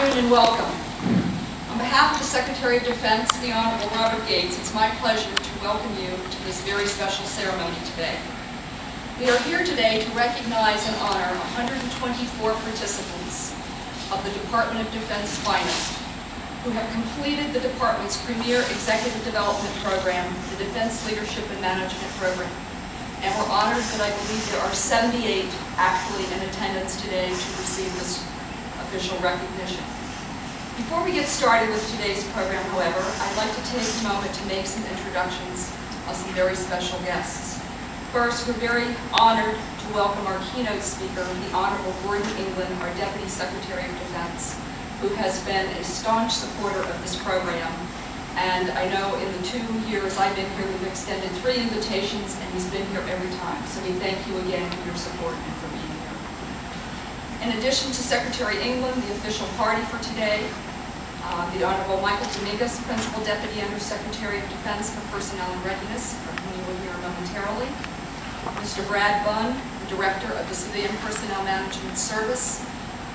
afternoon and welcome. On behalf of the Secretary of Defense, the Honorable Robert Gates, it's my pleasure to welcome you to this very special ceremony today. We are here today to recognize and honor 124 participants of the Department of Defense finest who have completed the Department's premier executive development program, the Defense Leadership and Management Program. And we're honored that I believe there are 78 actually in attendance today to receive this official recognition. Before we get started with today's program, however, I'd like to take a moment to make some introductions of some very special guests. First, we're very honored to welcome our keynote speaker, the Honorable Gordon England, our Deputy Secretary of Defense, who has been a staunch supporter of this program. And I know in the 2 years I've been here, we've extended 3 invitations, and he's been here every time. So we thank you again for your support and for being here. In addition to Secretary England, the official party for today, the Honorable Michael Dominguez, Principal Deputy Undersecretary of Defense for Personnel and Readiness, from whom you will hear momentarily. Mr. Brad Bunn, the Director of the Civilian Personnel Management Service,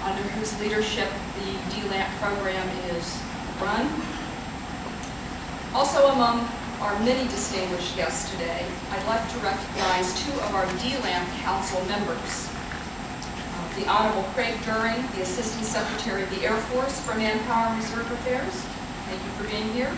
under whose leadership the Dlamp program is run. Also among our many distinguished guests today, I'd like to recognize 2 of our Dlamp Council members. The Honorable Craig During, the Assistant Secretary of the Air Force for Manpower and Reserve Affairs. Thank you for being here.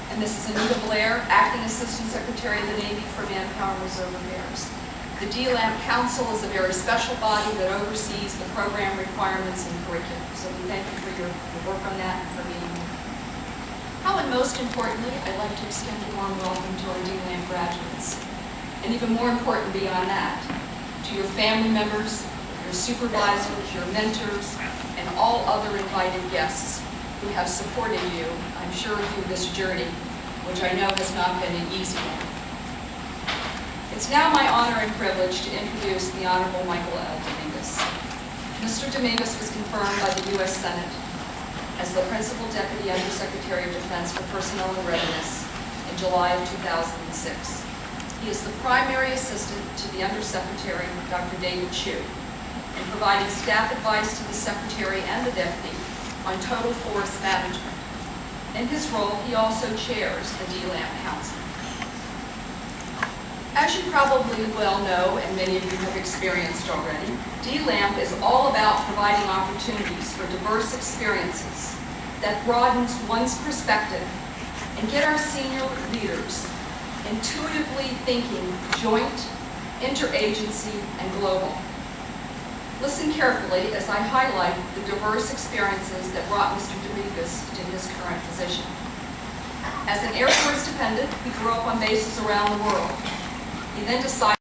And Mrs. Anita Blair, Acting Assistant Secretary of the Navy for Manpower and Reserve Affairs. The Dlamp Council is a very special body that oversees the program requirements and curriculum. So we thank you for your work on that and for being here. How and most importantly, I'd like to extend a warm welcome to our Dlamp graduates. And even more important beyond that, to your family members, your supervisors, your mentors, and all other invited guests who have supported you, I'm sure, through this journey, which I know has not been an easy one. It's now my honor and privilege to introduce the Honorable Michael L. Dominguez. Mr. Dominguez was confirmed by the U.S. Senate as the Principal Deputy Undersecretary of Defense for Personnel and Readiness in July of 2006. He is the primary assistant to the Undersecretary, Dr. David Chu, in providing staff advice to the Secretary and the Deputy on total force management. In his role, he also chairs the Dlamp Council. As you probably well know, and many of you have experienced already, Dlamp is all about providing opportunities for diverse experiences that broadens one's perspective and get our senior leaders intuitively thinking joint, interagency, and global. Listen carefully as I highlight the diverse experiences that brought Mr. Dominguez to his current position. As an Air Force dependent, he grew up on bases around the world. He then decided